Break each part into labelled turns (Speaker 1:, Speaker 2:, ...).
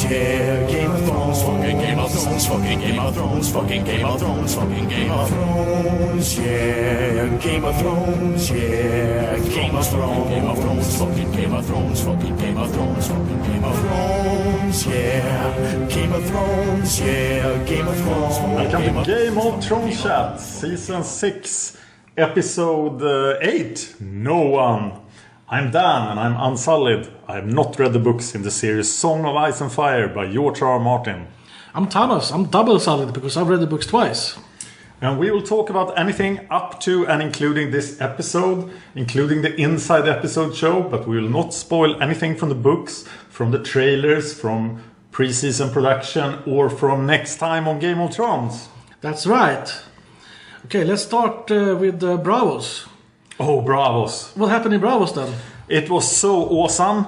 Speaker 1: yeah, Game of Thrones, fucking Game of Thrones, fucking Game of Thrones, fucking Game of Thrones, fucking Game of Thrones, yeah, Game of Thrones, yeah, Game of Thrones, Game of Thrones, fucking Game of Thrones, fucking Game of Thrones, fucking Game of Thrones, yeah, Game of Thrones, yeah, Game of Thrones.
Speaker 2: Welcome to Game of Thrones Chat, Season 6, Episode 8, No One. I'm Dan and I'm unsullied. I have not read the books in the series Song of Ice and Fire by George R. Martin.
Speaker 3: I'm Thomas. I'm double sullied because I've read the books twice.
Speaker 2: And we will talk about anything up to and including this episode, including the Inside Episode show, but we will not spoil anything from the books, from the trailers, from pre-season production, or from next time on Game of Thrones.
Speaker 3: That's right. Okay, let's start with Bravos.
Speaker 2: Oh, Bravos.
Speaker 3: What happened in Bravos then?
Speaker 2: It was so awesome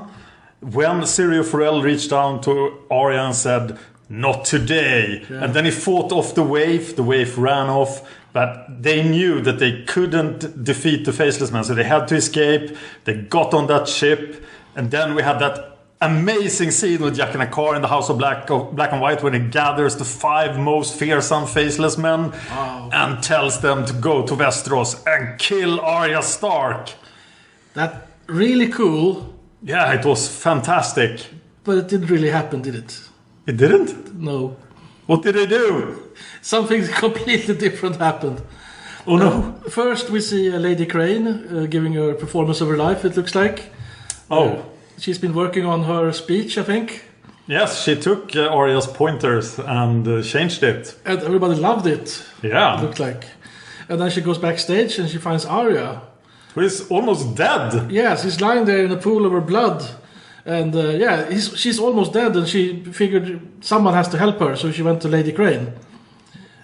Speaker 2: when Syrio Forel reached down to Arya and said, "Not today." Yeah. And then he fought off the wave ran off, but they knew that they couldn't defeat the Faceless Men, so they had to escape. They got on that ship, and then we had that amazing scene with Jack in a car in the House of Black and White when he gathers the 5 most fearsome Faceless Men and tells them to go to Westeros and kill Arya Stark.
Speaker 3: That really cool.
Speaker 2: Yeah, it was fantastic.
Speaker 3: But it didn't really happen, did it?
Speaker 2: It didn't?
Speaker 3: No.
Speaker 2: What did they do?
Speaker 3: Something completely different happened.
Speaker 2: Oh no.
Speaker 3: First we see Lady Crane giving her performance of her life, it looks like. She's been working on her speech, I think.
Speaker 2: Yes, she took Arya's pointers and changed it.
Speaker 3: And everybody loved it.
Speaker 2: Yeah.
Speaker 3: It looked like. And then she goes backstage and she finds Arya.
Speaker 2: Who is almost dead.
Speaker 3: Yes, he's lying there in a pool of her blood. And she's almost dead, and she figured someone has to help her, so she went to Lady Crane.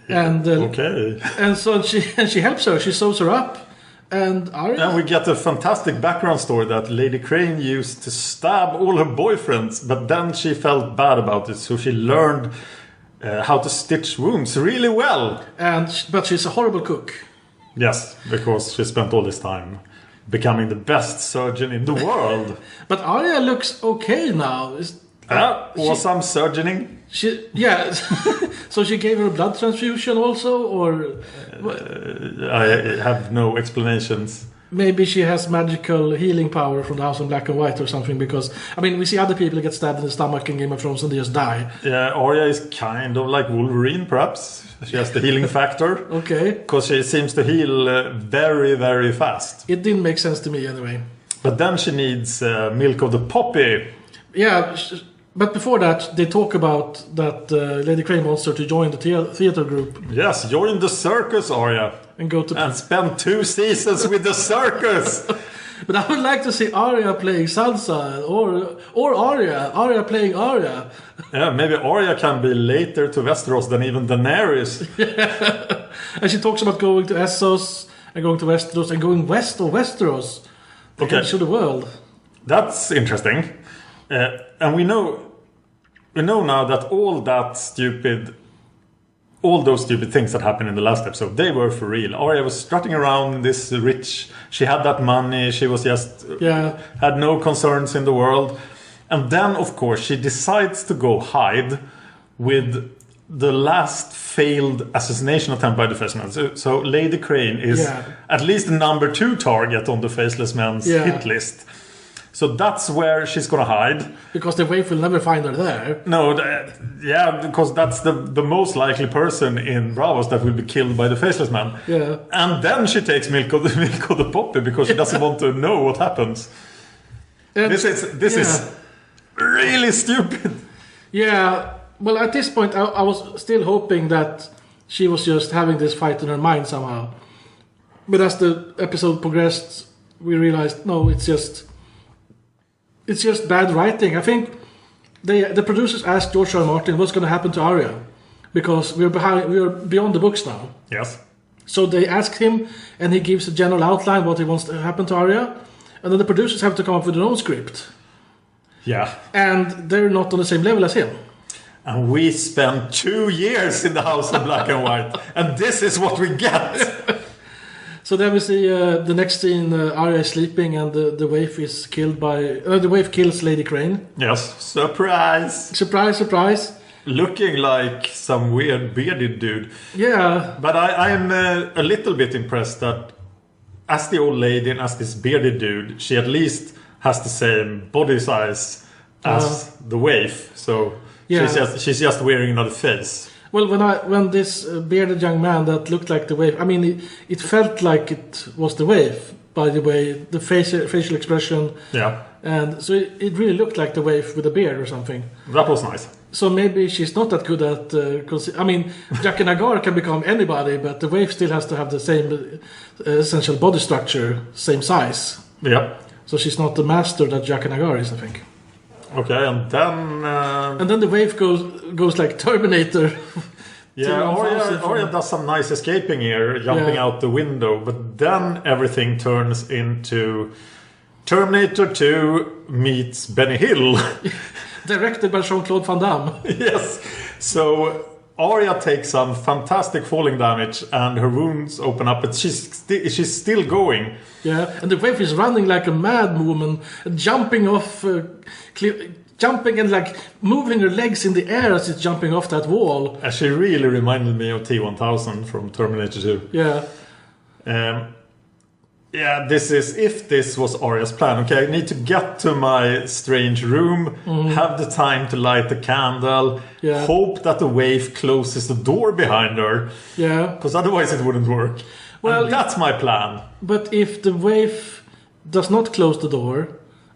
Speaker 3: And
Speaker 2: okay.
Speaker 3: And so she helps her. She sews her up. And Arya.
Speaker 2: And we get a fantastic background story that Lady Crane used to stab all her boyfriends, but then she felt bad about it, so she learned how to stitch wounds really well.
Speaker 3: But she's a horrible cook.
Speaker 2: Yes, because she spent all this time becoming the best surgeon in the world.
Speaker 3: But Arya looks okay now.
Speaker 2: Awesome surgeoning.
Speaker 3: So she gave her a blood transfusion also, or
Speaker 2: I have no explanations.
Speaker 3: Maybe she has magical healing power from the House of Black and White or something, because I mean we see other people get stabbed in the stomach in Game of Thrones and they just die.
Speaker 2: Yeah, Arya is kind of like Wolverine, perhaps. She has the healing factor.
Speaker 3: Okay.
Speaker 2: Because she seems to heal very, very fast.
Speaker 3: It didn't make sense to me anyway.
Speaker 2: But then she needs milk of the poppy.
Speaker 3: Yeah, but before that, they talk about that Lady Crane wants her to join the theater group.
Speaker 2: Yes, join the circus, Arya.
Speaker 3: And
Speaker 2: spend 2 seasons with the circus.
Speaker 3: But I would like to see Arya playing Sansa, or Arya playing Arya.
Speaker 2: Yeah, maybe Arya can be later to Westeros than even Daenerys.
Speaker 3: Yeah. And she talks about going to Essos and going to Westeros and going west of Westeros.
Speaker 2: Okay.
Speaker 3: To the world.
Speaker 2: That's interesting. And we know now that all those stupid things that happened in the last episode, they were for real. Arya was strutting around this rich. She had that money. She was just had no concerns in the world. And then, of course, she decides to go hide with the last failed assassination attempt by the Faceless Men. So Lady Crane is at least the number 2 target on the Faceless Men's hit list. So that's where she's gonna hide.
Speaker 3: Because the Waif will never find her there.
Speaker 2: No, because that's the most likely person in Bravos that will be killed by the Faceless Man.
Speaker 3: Yeah.
Speaker 2: And then she takes milk of the poppy because she doesn't want to know what happens. And this is really stupid.
Speaker 3: Yeah. Well, at this point, I was still hoping that she was just having this fight in her mind somehow. But as the episode progressed, we realized, no, it's just bad writing. I think the producers asked George R. Martin what's going to happen to Arya, because we are beyond the books now.
Speaker 2: Yes.
Speaker 3: So they asked him, and he gives a general outline what he wants to happen to Arya, and then the producers have to come up with their own script.
Speaker 2: Yeah.
Speaker 3: And they're not on the same level as him.
Speaker 2: And we spent 2 years in the House of Black and White, and this is what we get.
Speaker 3: So then we see the next scene, Arya is sleeping and the waif is killed by... the waif kills Lady Crane.
Speaker 2: Yes, surprise!
Speaker 3: Surprise, surprise.
Speaker 2: Looking like some weird bearded dude.
Speaker 3: Yeah.
Speaker 2: But I'm a little bit impressed that as the old lady and as this bearded dude, she at least has the same body size as the waif. So she's just wearing another face.
Speaker 3: Well, when this bearded young man that looked like the waif, I mean, it felt like it was the waif, by the way, the facial expression.
Speaker 2: Yeah.
Speaker 3: And so it really looked like the waif with a beard or something.
Speaker 2: That was nice.
Speaker 3: So maybe she's not that good at... I mean, Jaqen H'ghar can become anybody, but the waif still has to have the same essential body structure, same size.
Speaker 2: Yeah.
Speaker 3: So she's not the master that Jaqen H'ghar is, I think.
Speaker 2: Okay, and then...
Speaker 3: And then the waif goes like Terminator.
Speaker 2: Yeah, Arya does some nice escaping here, jumping out the window, but then everything turns into Terminator 2 meets Benny Hill.
Speaker 3: Directed by Jean-Claude Van Damme.
Speaker 2: Yes. So Arya takes some fantastic falling damage and her wounds open up, but she's still going.
Speaker 3: Yeah, and the waif is running like a mad woman, jumping off... jumping and like moving her legs in the air as it's jumping off that wall.
Speaker 2: She really reminded me of T-1000 from Terminator 2.
Speaker 3: Yeah.
Speaker 2: If this was Arya's plan. Okay, I need to get to my strange room, have the time to light the candle, hope that the waif closes the door behind her.
Speaker 3: Yeah.
Speaker 2: Because otherwise it wouldn't work. Well, and that's my plan.
Speaker 3: But if the waif does not close the door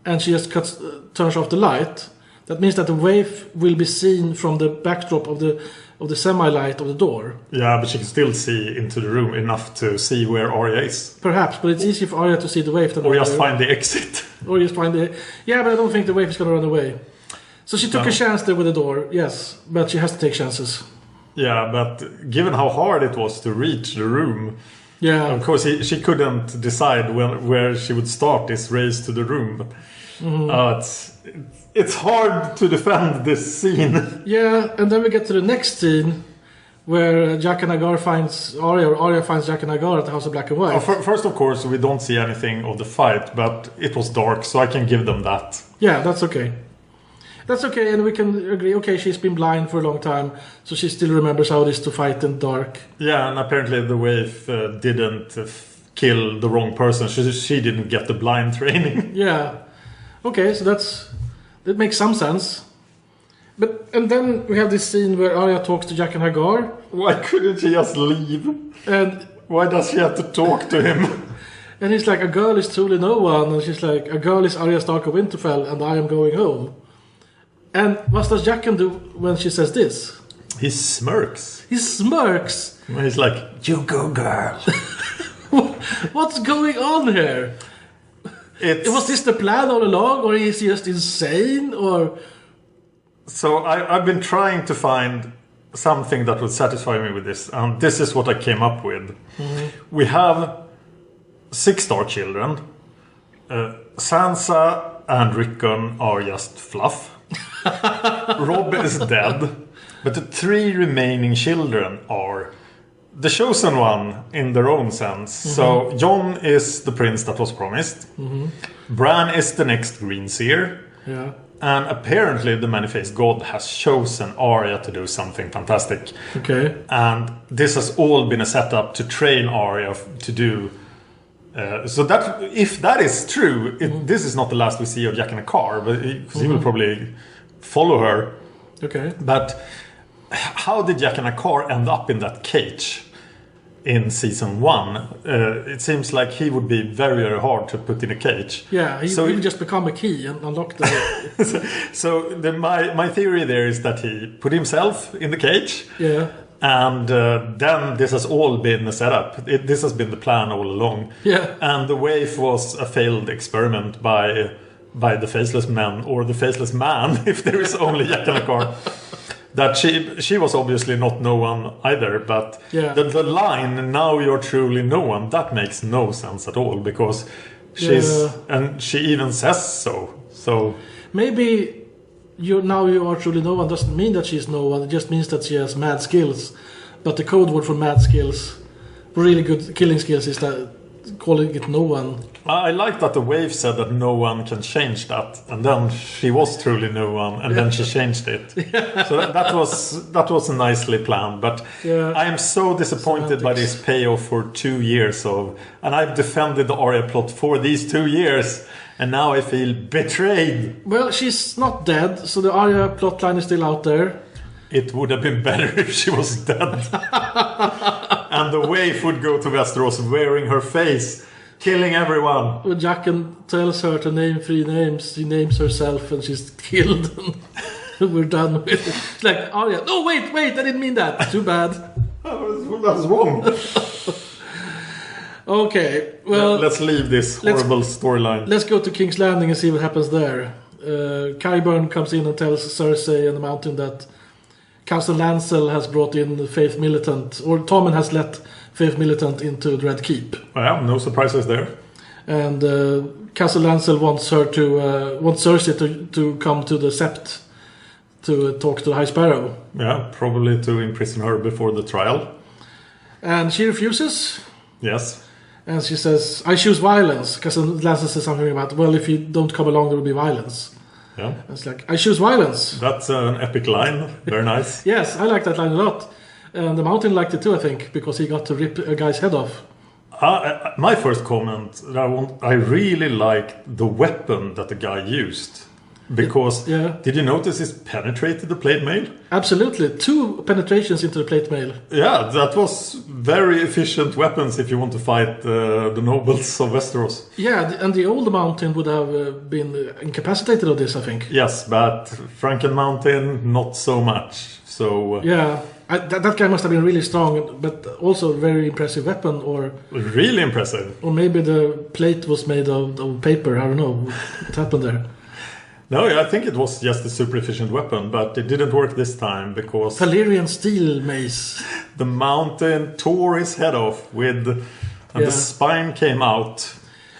Speaker 3: and she just turns off the light, that means that the waif will be seen from the backdrop of the semi-light of the door. Yeah,
Speaker 2: but she can still see into the room enough to see where Arya is.
Speaker 3: Perhaps, but it's easier for Arya to see the waif than...
Speaker 2: Or just find the exit.
Speaker 3: Or just find the... Yeah, but I don't think the waif is going to run away. So she took a chance there with the door, yes, but she has to take chances.
Speaker 2: Yeah, but given how hard it was to reach the room...
Speaker 3: Yeah.
Speaker 2: Of course, she couldn't decide where she would start this race to the room. It's hard to defend this scene.
Speaker 3: Yeah, and then we get to the next scene where Jaqen H'ghar finds Arya, or Arya finds Jaqen H'ghar at the House of Black and White.
Speaker 2: First, of course, we don't see anything of the fight, but it was dark, so I can give them that.
Speaker 3: Yeah, that's okay. That's okay, and we can agree, okay, she's been blind for a long time, so she still remembers how it is to fight in dark.
Speaker 2: Yeah, and apparently the waif didn't kill the wrong person. She didn't get the blind training.
Speaker 3: Yeah. Okay, so that makes some sense. And then we have this scene where Arya talks to Jaqen H'ghar.
Speaker 2: Why couldn't she just leave?
Speaker 3: And
Speaker 2: why does she have to talk to him?
Speaker 3: And he's like, a girl is truly no one. And she's like, a girl is Arya Stark of Winterfell, and I am going home. And what does Jaqen do when she says this?
Speaker 2: He smirks.
Speaker 3: He smirks.
Speaker 2: And he's like, you go, girl.
Speaker 3: What's going on here? Was this the plan all along, or is he just insane, or...
Speaker 2: So I've been trying to find something that would satisfy me with this, and this is what I came up with. We have 6 Stark children. Sansa and Rickon are just fluff. Robb is dead. But the 3 remaining children are the chosen one in their own sense. So Jon is the prince that was promised. Bran is the next Green Seer.
Speaker 3: Yeah.
Speaker 2: And apparently the Many-Faced God has chosen Arya to do something fantastic.
Speaker 3: Okay.
Speaker 2: And this has all been a setup to train Arya to do... so that if that is true, this is not the last we see of Jaqen H'ghar, because he will probably follow her.
Speaker 3: Okay.
Speaker 2: But how did Jaqen H'ghar end up in that cage in season 1? It seems like he would be very, very hard to put in a cage.
Speaker 3: Yeah, he will just become a key and unlock the...
Speaker 2: my theory there is that he put himself in the cage.
Speaker 3: Yeah.
Speaker 2: And then this has all been a setup. This has been the plan all along.
Speaker 3: Yeah.
Speaker 2: And the waif was a failed experiment by the Faceless Men, or the Faceless Man, if there is only Jaqen H'ghar. That she was obviously not no one either, but the line, now you're truly no one, that makes no sense at all, because and she even says so. Maybe
Speaker 3: you are truly no one doesn't mean that she's no one, it just means that she has mad skills. But the code word for mad skills, really good killing skills, is that calling it Noone.
Speaker 2: I like that the wave said that no one can change that, and then she was truly no one, and then she changed it. So that was nicely planned. But I am so disappointed by this payoff for 2 years and I've defended the Arya plot for these 2 years, and now I feel betrayed.
Speaker 3: Well, she's not dead, so the Arya plotline is still out there.
Speaker 2: It would have been better if she was dead. And the waif would go to Westeros wearing her face, killing everyone.
Speaker 3: When Jaqen tells her to name 3 names, she names herself and she's killed. And we're done with it. It's like, Arya, no, wait, I didn't mean that. Too bad.
Speaker 2: That's wrong.
Speaker 3: Okay, well...
Speaker 2: Let's leave this horrible storyline.
Speaker 3: Let's go to King's Landing and see what happens there. Qyburn comes in and tells Cersei and the Mountain that Cousin Lancel has brought in Faith Militant, or Tommen has let Faith Militant into Red Keep.
Speaker 2: Well, no surprises there.
Speaker 3: And Cousin Lancel wants Cersei to come to the Sept to talk to the High Sparrow.
Speaker 2: Yeah, probably to imprison her before the trial.
Speaker 3: And she refuses.
Speaker 2: Yes.
Speaker 3: And she says, I choose violence. Cousin Lancel says something about, well, if you don't come along, there will be violence.
Speaker 2: Yeah.
Speaker 3: It's like, I choose violence.
Speaker 2: That's an epic line. Very nice.
Speaker 3: Yes, I like that line a lot. And the Mountain liked it too, I think, because he got to rip a guy's head off.
Speaker 2: My first comment, I really liked the weapon that the guy used. Because, did you notice it penetrated the plate mail? Absolutely. 2 penetrations into the plate mail. Yeah, that was very efficient weapons if you want to fight the nobles of Westeros. Yeah, and the old Mountain would have been incapacitated of this, I think. Yes, but Franken Mountain, not so much. So yeah, that guy must have been really strong, but also a very impressive weapon. Or really impressive. Or maybe the plate was made of paper. I don't know what happened there. No, I think it was just a super efficient weapon, but it didn't work this time because... Valyrian steel mace. The Mountain tore his head off and the spine came out.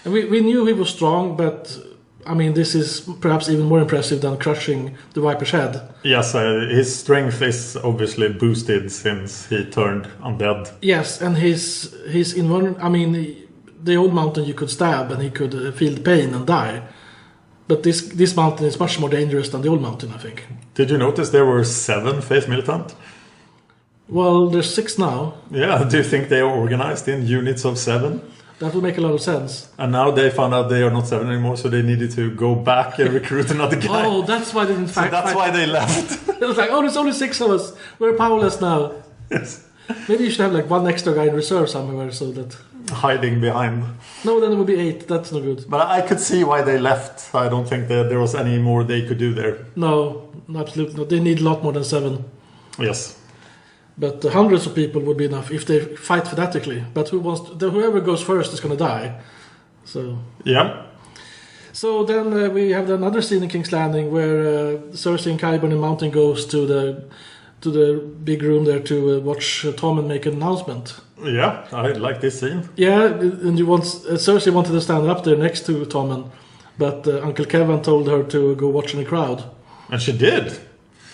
Speaker 2: And we knew he was strong, but I mean, this is perhaps even more impressive than crushing the Viper's head. Yes, his strength is obviously boosted since he turned undead. Yes, and his I mean, the old Mountain you could stab and he could feel the pain and die. But this Mountain is much more dangerous than the old Mountain, I think. Did you notice there were 7 Faith Militant? Well, there's 6 now. Yeah, do you think they are organized in units of 7? That would make a lot of sense. And now they found out they are not 7 anymore, so they needed to go back and recruit another guy. Oh, that's why they didn't fight. So that's why they left. It was like, oh, there's only 6 of us. We're powerless now. Yes. Maybe you should have like 1 extra guy in reserve somewhere so that... Hiding behind. No, then it would be 8. That's no good. But I could see why they left. I don't think that there was any more they could do there. No, absolutely not. They need a lot more than 7. Yes. But hundreds of people would be enough if they fight fanatically. But whoever goes first is going to die. So yeah. So then we have another scene in King's Landing where Cersei and Qyburn and Mountain goes to the big room there to watch Tommen make an announcement. Yeah, I like this scene. Yeah, and Cersei wanted to stand up there next to Tommen, but Uncle Kevin told her to go watch in the crowd. And she did.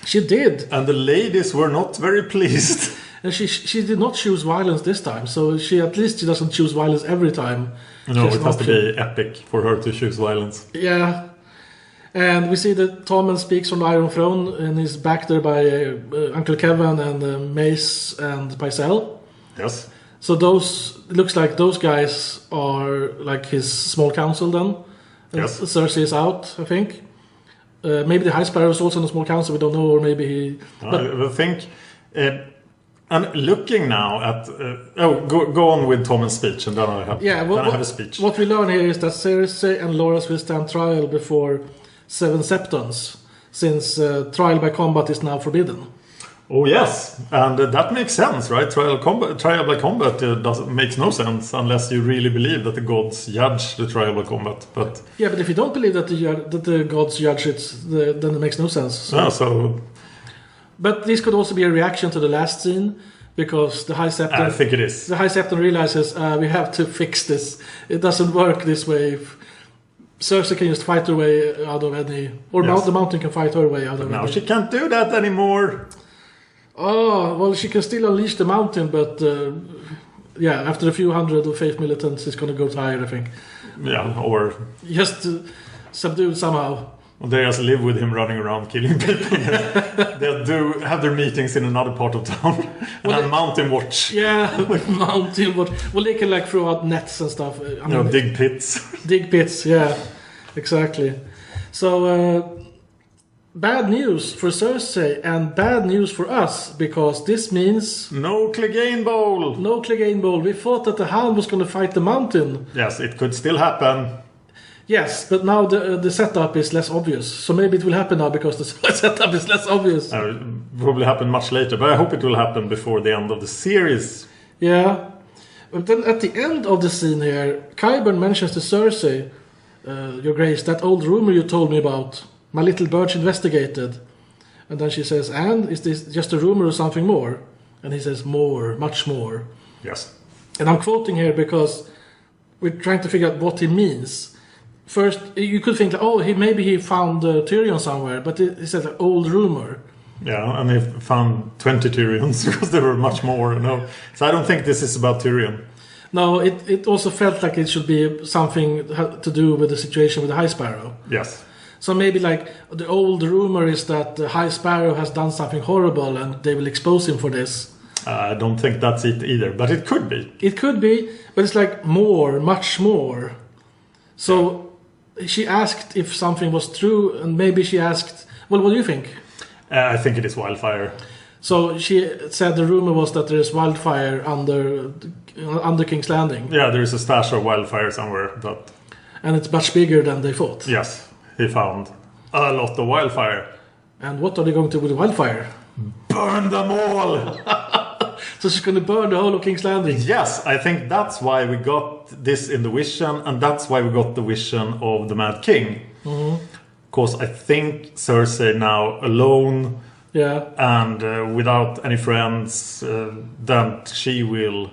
Speaker 2: She did. And the ladies were not very pleased. And she did not choose violence this time, so she doesn't choose violence every time. No, it has to be epic for her to choose violence. Yeah. And we see that Tommen speaks from the Iron Throne and is backed there by Uncle Kevin and Mace and Pycelle. Yes. So it looks like those guys are like his small council then. Yes. Cersei is out, I think. Maybe the High Sparrow is also in the small council, we don't know, or maybe he... I think... and looking now at... go on with Tommen's speech and then I have a speech. What we learn here is that Cersei and Loras will stand trial before 7 Septons, since trial by combat is now forbidden. Oh yes, and that makes sense, right? Trial by combat makes no sense unless you really believe that the gods judge the trial by combat. But yeah, but if you don't believe that the gods judge it, then it makes no sense. But this could also be a reaction to the last scene, because the High Septon... I think it is. The High Septon realizes we have to fix this. It doesn't work this way. Cersei can just fight her way out of any... Or the Mountain can fight her way out of any... Now she can't do that anymore. Oh, well, she can still unleash the Mountain, but
Speaker 3: after a few hundred of Faith militants, he's going to go tired, I think.
Speaker 2: Yeah, or
Speaker 3: Just subdued somehow.
Speaker 2: they just live with him running around killing people. They'll have their meetings in another part of town and have mountain watch.
Speaker 3: Yeah, mountain watch. Well, they can like throw out nets and stuff.
Speaker 2: Dig pits.
Speaker 3: Dig pits, yeah, exactly. So, bad news for Cersei and bad news for us, because this means...
Speaker 2: No Clegane Bowl!
Speaker 3: No Clegane Bowl. We thought that the Hound was going to fight the Mountain.
Speaker 2: Yes, it could still happen.
Speaker 3: Yes, but now the setup is less obvious. So maybe it will happen now because the setup is less obvious.
Speaker 2: Probably happen much later, but I hope it will happen before the end of the series.
Speaker 3: Yeah. But then at the end of the scene here, Qyburn mentions to Cersei, Your Grace, that old rumor you told me about, my little birch investigated. And then she says, and is this just a rumor or something more? And he says, more, much more.
Speaker 2: Yes.
Speaker 3: And I'm quoting here because we're trying to figure out what he means. First, you could think, maybe he found Tyrion somewhere, but he said an old rumor.
Speaker 2: Yeah, and he found 20 Tyrions because there were much more. So I don't think this is about Tyrion.
Speaker 3: No, it also felt like it should be something to do with the situation with the High Sparrow.
Speaker 2: Yes.
Speaker 3: So maybe like the old rumor is that the High Sparrow has done something horrible and they will expose him for this.
Speaker 2: I don't think that's it either, but it could be.
Speaker 3: It could be, but it's like more, much more. So she asked if something was true, and maybe she asked, well, what do you think?
Speaker 2: I think it is wildfire.
Speaker 3: So she said the rumor was that there is wildfire under King's Landing.
Speaker 2: Yeah, there is a stash of wildfire somewhere.
Speaker 3: And it's much bigger than they thought.
Speaker 2: Yes, he found a lot of wildfire.
Speaker 3: And what are they going to do with the wildfire?
Speaker 2: Burn them all!
Speaker 3: So she's going to burn the whole of King's Landing?
Speaker 2: Yes, I think that's why we got this in the vision, and that's why we got the vision of the Mad King. Because I think Cersei now alone, and without any friends, then she will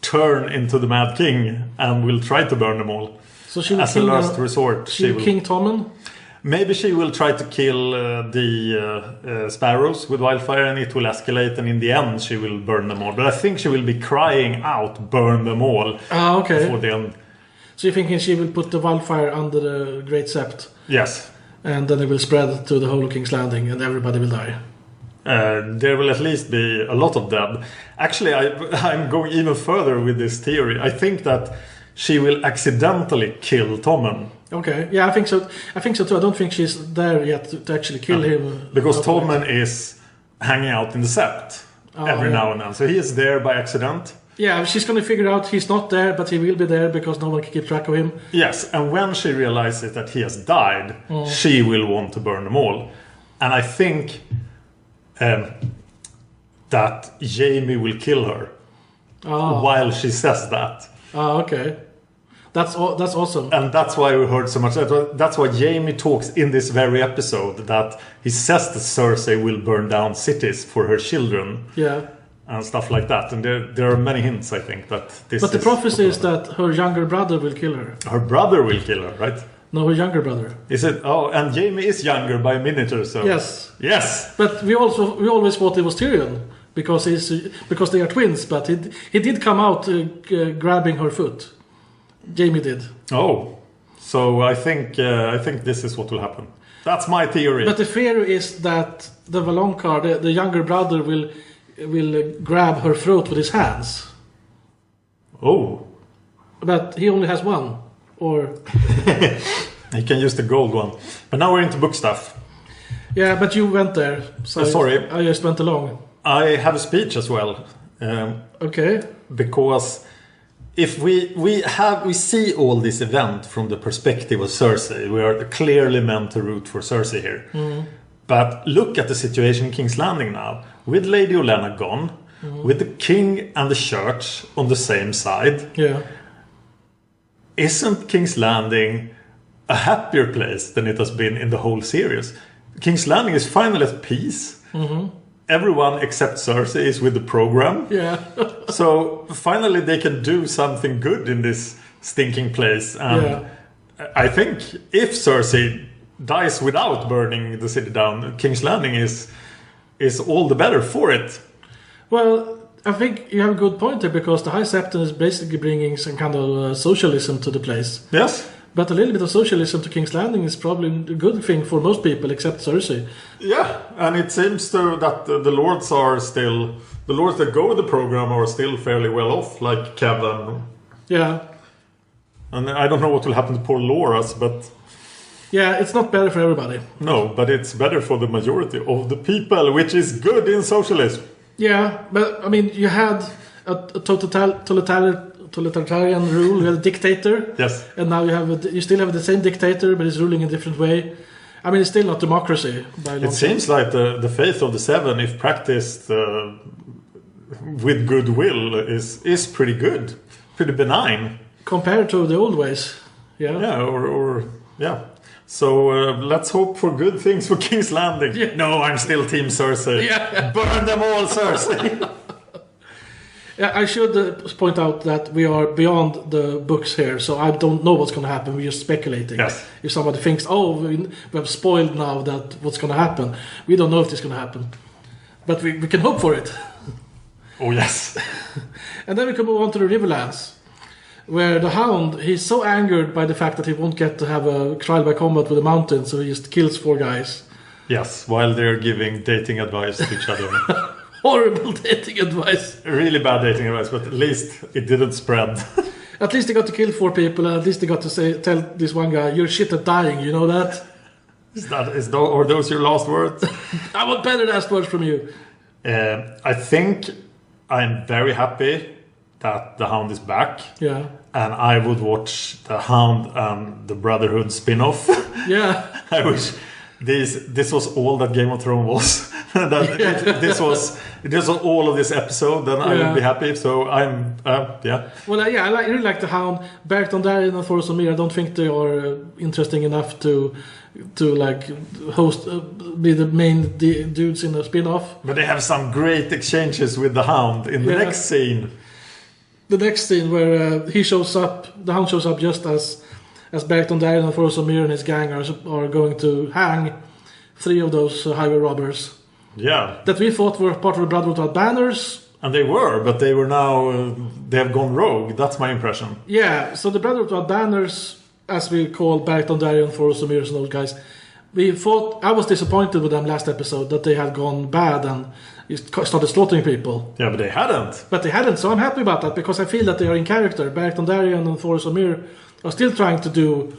Speaker 2: turn into the Mad King and will try to burn them all.
Speaker 3: So she will
Speaker 2: as a last resort.
Speaker 3: She will King Tommen?
Speaker 2: Maybe she will try to kill the sparrows with wildfire, and it will escalate, and in the end she will burn them all. But I think she will be crying out, burn them all.
Speaker 3: Okay.
Speaker 2: Before the end.
Speaker 3: So you're thinking she will put the wildfire under the Great Sept?
Speaker 2: Yes.
Speaker 3: And then it will spread to the whole of King's Landing and everybody will die?
Speaker 2: There will at least be a lot of dead. Actually, I'm going even further with this theory. I think that she will accidentally kill Tommen.
Speaker 3: Okay, yeah, I think so. I think so too. I don't think she's there yet to actually kill him.
Speaker 2: Because Tommen is hanging out in the Sept every now and then. So he is there by accident.
Speaker 3: Yeah, she's going to figure out he's not there, but he will be there because no one can keep track of him.
Speaker 2: Yes, and when she realizes that he has died, she will want to burn them all. And I think that Jaime will kill her while she says that.
Speaker 3: Okay. That's awesome.
Speaker 2: And that's why we heard so much. That's why Jaime talks in this very episode that he says that Cersei will burn down cities for her children.
Speaker 3: Yeah.
Speaker 2: And stuff like that. And there are many hints, I think, that this
Speaker 3: But the prophecy is that her younger brother will kill her.
Speaker 2: Her brother will kill her, right?
Speaker 3: No, her younger brother.
Speaker 2: Is it? Oh, and Jaime is younger by a minute or so.
Speaker 3: Yes.
Speaker 2: Yes!
Speaker 3: But we always thought it was Tyrion. Because they are twins. But he did come out grabbing her foot. Jaime did.
Speaker 2: Oh, so I think this is what will happen. That's my theory.
Speaker 3: But the theory is that the Valonqar, the younger brother, will grab her throat with his hands.
Speaker 2: Oh,
Speaker 3: but he only has one, or
Speaker 2: he can use the gold one. But now we're into book stuff.
Speaker 3: Yeah, but you went there. So
Speaker 2: sorry,
Speaker 3: I just went along.
Speaker 2: I have a speech as well.
Speaker 3: Okay.
Speaker 2: Because if we see all this event from the perspective of Cersei, we are clearly meant to root for Cersei here. But look at the situation in King's Landing now, with Lady Olenna gone, with the king and the church on the same side.
Speaker 3: Yeah.
Speaker 2: Isn't King's Landing a happier place than it has been in the whole series? King's Landing is finally at peace. Everyone except Cersei is with the program.
Speaker 3: Yeah.
Speaker 2: So finally they can do something good in this stinking place. And I think if Cersei dies without burning the city down, King's Landing is all the better for it.
Speaker 3: Well, I think you have a good point there, because the High Septon is basically bringing some kind of socialism to the place.
Speaker 2: Yes.
Speaker 3: But a little bit of socialism to King's Landing is probably a good thing for most people, except Cersei.
Speaker 2: Yeah, and it seems that the lords are still... The lords that go with the program are still fairly well off, like Kevin.
Speaker 3: Yeah.
Speaker 2: And I don't know what will happen to poor Loras, but...
Speaker 3: Yeah, it's not better for everybody.
Speaker 2: No, but it's better for the majority of the people, which is good in socialism.
Speaker 3: Yeah, but I mean, you had a totalitarian rule, you had a dictator.
Speaker 2: Yes.
Speaker 3: And now you still have the same dictator, but he's ruling in a different way. I mean, it's still not democracy.
Speaker 2: It seems like the faith of the Seven, if practiced with goodwill, is pretty good, pretty benign.
Speaker 3: Compared to the old ways. Yeah.
Speaker 2: Yeah, yeah. So let's hope for good things for King's Landing.
Speaker 3: Yeah.
Speaker 2: No, I'm still Team Cersei.
Speaker 3: Yeah.
Speaker 2: Burn them all, Cersei.
Speaker 3: Yeah, I should point out that we are beyond the books here, so I don't know what's going to happen. We're just speculating.
Speaker 2: Yes.
Speaker 3: If somebody thinks, we have spoiled now that what's going to happen, we don't know if it's going to happen. But we can hope for it.
Speaker 2: Oh, yes.
Speaker 3: And then we can move on to the Riverlands, where the Hound, he's so angered by the fact that he won't get to have a trial by combat with the Mountain, so he just kills 4 guys.
Speaker 2: Yes, while they're giving dating advice to each other.
Speaker 3: Horrible dating advice.
Speaker 2: Really bad dating advice, but at least it didn't spread.
Speaker 3: At least they got to kill 4 people, and at least they got to tell this one guy, "You're shit at dying," you know that?
Speaker 2: Are those your last words?
Speaker 3: I want better last words from you.
Speaker 2: I think I'm very happy that the Hound is back.
Speaker 3: Yeah.
Speaker 2: And I would watch the Hound and the Brotherhood spin-off.
Speaker 3: Yeah.
Speaker 2: I wish this was all that Game of Thrones was. This was all of this episode, then I would be happy. So I'm
Speaker 3: Well, I really like the Hound. Beric Dondarrion and Thoros O'Meara, I don't think they are interesting enough to like host, be the main dudes in the spin-off.
Speaker 2: But they have some great exchanges with the Hound in the next scene.
Speaker 3: The next scene where he shows up, the Hound shows up just as Beric Dondarrion and Thoros O'Meara and his gang are going to hang 3 of those highway robbers.
Speaker 2: Yeah.
Speaker 3: That we thought were part of the Brotherhood without banners.
Speaker 2: And they were, but they were now, they have gone rogue. That's my impression.
Speaker 3: Yeah, so the Brotherhood without banners, as we call Beric Dondarrion, Thoros O'Meara and those guys, I was disappointed with them last episode that they had gone bad and started slaughtering people.
Speaker 2: Yeah, but they hadn't.
Speaker 3: But they hadn't, so I'm happy about that, because I feel that they are in character. Beric Dondarrion and Thoros O'Meara are still trying to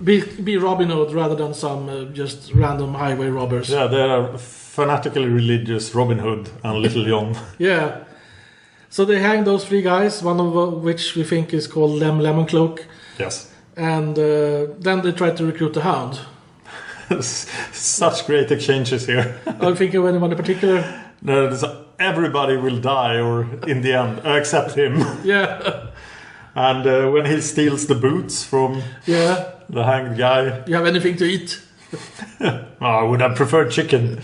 Speaker 3: be Robin Hood rather than some just random highway robbers.
Speaker 2: Yeah, they are fanatically religious Robin Hood and Little John.
Speaker 3: Yeah. So they hang those 3 guys, one of which we think is called Lemoncloak.
Speaker 2: Yes.
Speaker 3: And then they try to recruit the Hound.
Speaker 2: Such great exchanges here.
Speaker 3: Are you thinking of anyone in particular?
Speaker 2: No, everybody will die, or in the end, except him.
Speaker 3: Yeah.
Speaker 2: And when he steals the boots from the hanged guy,
Speaker 3: you have anything to eat?
Speaker 2: I would have preferred chicken.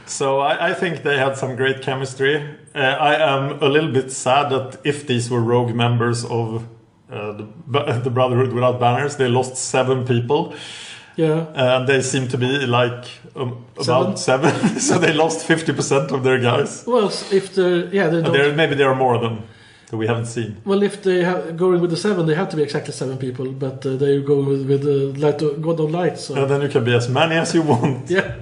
Speaker 2: So I think they had some great chemistry. I am a little bit sad that if these were rogue members of the Brotherhood without banners, they lost 7 people.
Speaker 3: Yeah.
Speaker 2: And they seem to be like about 7. So they lost 50% of their guys.
Speaker 3: Well, if
Speaker 2: maybe there are more of them that we haven't seen.
Speaker 3: Well, if they are going with the 7, they have to be exactly 7 people, but they're going with God of Light. So.
Speaker 2: And then you can be as many as you want.
Speaker 3: Yeah.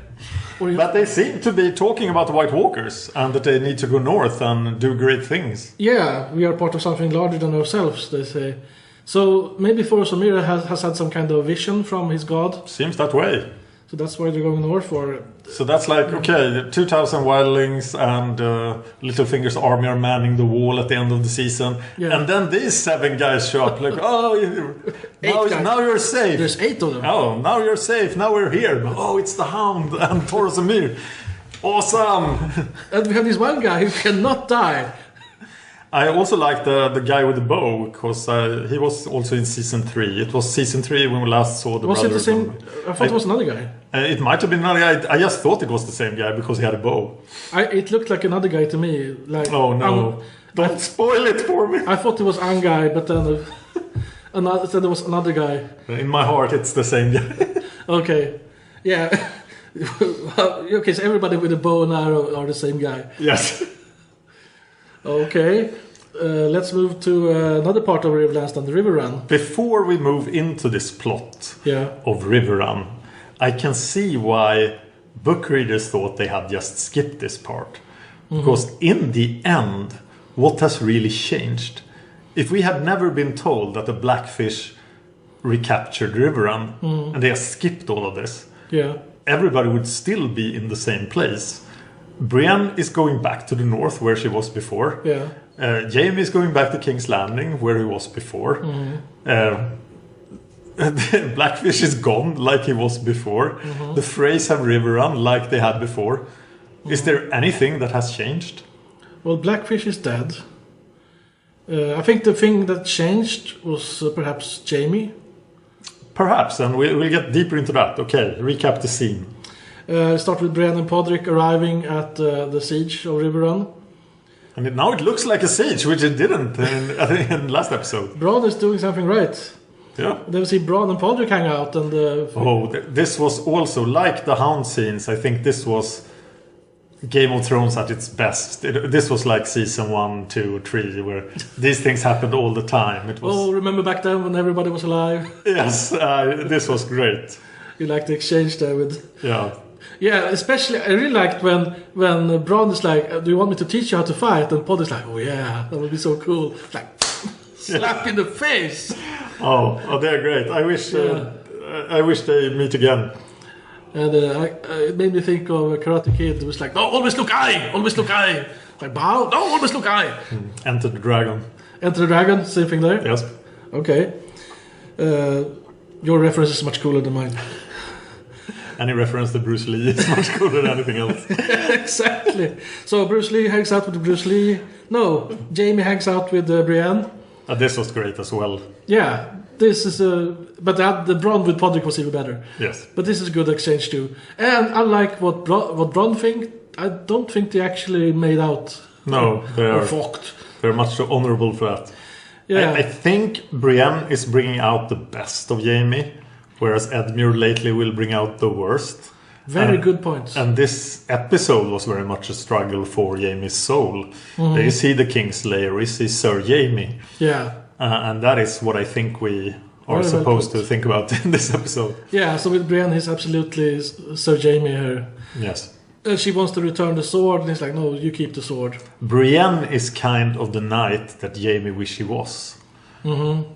Speaker 2: But they seem to be talking about the White Walkers and that they need to go north and do great things.
Speaker 3: Yeah, we are part of something larger than ourselves, they say. So maybe Thoros O'Meara has had some kind of vision from his god.
Speaker 2: Seems that way.
Speaker 3: So that's why they're going north for.
Speaker 2: So that's like, okay, 2,000 wildlings and Littlefinger's army are manning the wall at the end of the season. Yeah. And then these 7 guys show up like, now you're safe.
Speaker 3: There's 8 of them.
Speaker 2: Oh, now you're safe. Now we're here. Oh, it's the Hound and Thoros O'Meara. Awesome.
Speaker 3: And we have this one guy who cannot die.
Speaker 2: I also like the guy with the bow, because he was also in season 3. It was season 3 when we last saw the.
Speaker 3: Was it the same? I thought it was another guy.
Speaker 2: It might have been another guy. I just thought it was the same guy because he had a bow.
Speaker 3: It looked like another guy to me. Like,
Speaker 2: oh no! Don't spoil it for me.
Speaker 3: I thought it was one guy, but then there was another guy.
Speaker 2: In my heart, it's the same guy.
Speaker 3: Okay, yeah. Okay, so everybody with a bow and arrow are the same guy.
Speaker 2: Yes.
Speaker 3: Okay. Let's move to another part of Riverlands than the River Run.
Speaker 2: Before we move into this plot
Speaker 3: Yeah.
Speaker 2: of River Run, I can see why book readers thought they had just skipped this part. Because in the end, what has really changed? If we had never been told that the Blackfish recaptured River Run and they have skipped all of this,
Speaker 3: Yeah.
Speaker 2: everybody would still be in the same place. Brienne is going back to the north where she was before.
Speaker 3: Yeah.
Speaker 2: Jaime is going back to King's Landing where he was before. Blackfish is gone like he was before. The Freys have River Run like they had before. Is there anything that has changed?
Speaker 3: Well, Blackfish is dead. I think the thing that changed was perhaps Jaime.
Speaker 2: Perhaps, and we'll get deeper into that. Okay, recap the scene.
Speaker 3: Start with Brienne and Podrick arriving at the siege of River Run.
Speaker 2: And now it looks like a siege, which it didn't in the last episode.
Speaker 3: Bronn is doing something right.
Speaker 2: Yeah.
Speaker 3: Then we see Bronn and Podrick hang out, and
Speaker 2: This was also like the Hound scenes. I think this was Game of Thrones at its best. This was like season 1, 2, 3, where these things happened all the time. It was.
Speaker 3: remember back then when everybody was alive?
Speaker 2: Yes, this was great.
Speaker 3: You like the exchange there with.
Speaker 2: Yeah.
Speaker 3: Yeah, especially I really liked when Bronn is like, "Do you want me to teach you how to fight?" And Pod is like, "Oh yeah, that would be so cool." Like, slap in the face.
Speaker 2: Oh, they're great. I wish they meet again.
Speaker 3: And it made me think of Karate Kid. It was like, "No, always look eye, always look eye." Like, bow, no, always look eye.
Speaker 2: Enter the Dragon.
Speaker 3: Enter the Dragon, same thing there.
Speaker 2: Yes.
Speaker 3: Okay. Your reference is much cooler than mine.
Speaker 2: Any reference to Bruce Lee is much cooler than anything else.
Speaker 3: Exactly. So Bruce Lee hangs out with Bruce Lee. No, Jaime hangs out with Brienne.
Speaker 2: This was great as well.
Speaker 3: Yeah, this is but the Bronn with Podrick was even better.
Speaker 2: Yes.
Speaker 3: But this is a good exchange too. And unlike what Bronn think, I don't think they actually made out.
Speaker 2: No,
Speaker 3: or fucked.
Speaker 2: They're much too honorable for that.
Speaker 3: Yeah.
Speaker 2: I think Brienne is bringing out the best of Jaime, whereas Edmure lately will bring out the worst.
Speaker 3: Very good points.
Speaker 2: And this episode was very much a struggle for Jaime's soul. You see the Kingslayer, you see Sir Jaime.
Speaker 3: Yeah.
Speaker 2: And that is what I think we are supposed to think about in this episode.
Speaker 3: Yeah, so with Brienne, he's absolutely Sir Jaime here.
Speaker 2: Yes.
Speaker 3: She wants to return the sword, and he's like, no, you keep the sword.
Speaker 2: Brienne is kind of the knight that Jaime wish he was.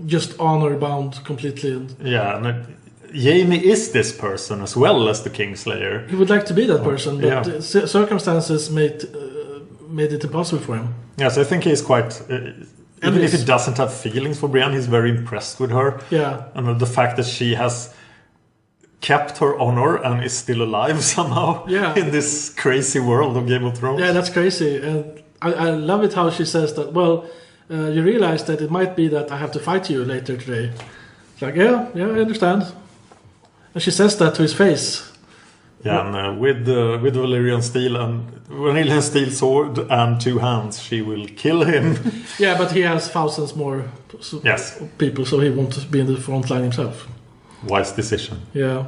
Speaker 3: Just honor-bound completely.
Speaker 2: Yeah, and Jaime is this person as well as the Kingslayer.
Speaker 3: He would like to be that person, but circumstances made it impossible for him.
Speaker 2: Yes, I think he's quite... even if he doesn't have feelings for Brienne, he's very impressed with her.
Speaker 3: Yeah.
Speaker 2: And the fact that she has kept her honor and is still alive somehow in this crazy world of Game of Thrones.
Speaker 3: Yeah, that's crazy. And I love it how she says that, well, you realize that it might be that I have to fight you later today. It's like, yeah, I understand. And she says that to his face.
Speaker 2: Yeah, and with Valyrian steel sword and 2 hands, she will kill him.
Speaker 3: Yeah, but he has thousands more people, so he won't be in the front line himself.
Speaker 2: Wise decision.
Speaker 3: Yeah.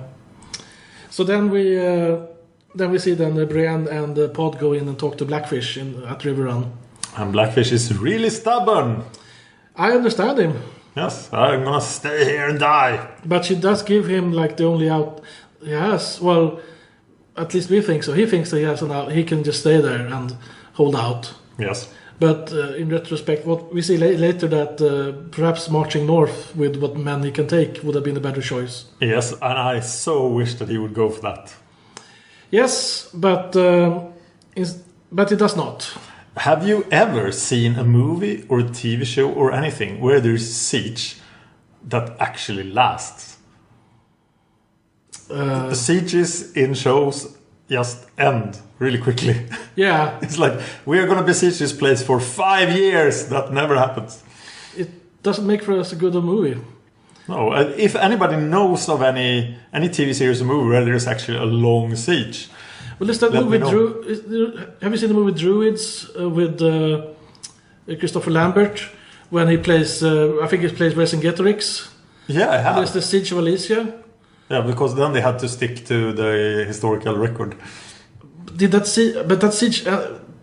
Speaker 3: So then we see Brienne and Pod go in and talk to Blackfish at River Run.
Speaker 2: And Blackfish is really stubborn.
Speaker 3: I understand him.
Speaker 2: Yes, I'm gonna stay here and die.
Speaker 3: But she does give him like the only out he has. Well, at least we think so. He thinks that he has an out. He can just stay there and hold out.
Speaker 2: Yes.
Speaker 3: But in retrospect, what we see later that perhaps marching north with what men he can take would have been a better choice.
Speaker 2: Yes, and I so wish that he would go for that.
Speaker 3: Yes, but he does not.
Speaker 2: Have you ever seen a movie or a TV show or anything where there's siege that actually lasts? The sieges in shows just end really quickly.
Speaker 3: Yeah.
Speaker 2: It's like, we're going to besiege this place for 5 years. That never happens.
Speaker 3: It doesn't make for us a good movie.
Speaker 2: No, if anybody knows of any TV series or movie where there's actually a long siege.
Speaker 3: Well, is that movie have you seen the movie Druids with Christopher Lambert when he plays? I think he plays Vercingetorix.
Speaker 2: Yeah, I have.
Speaker 3: There's the Siege of Alesia.
Speaker 2: Yeah, because then they had to stick to the historical record.
Speaker 3: But that siege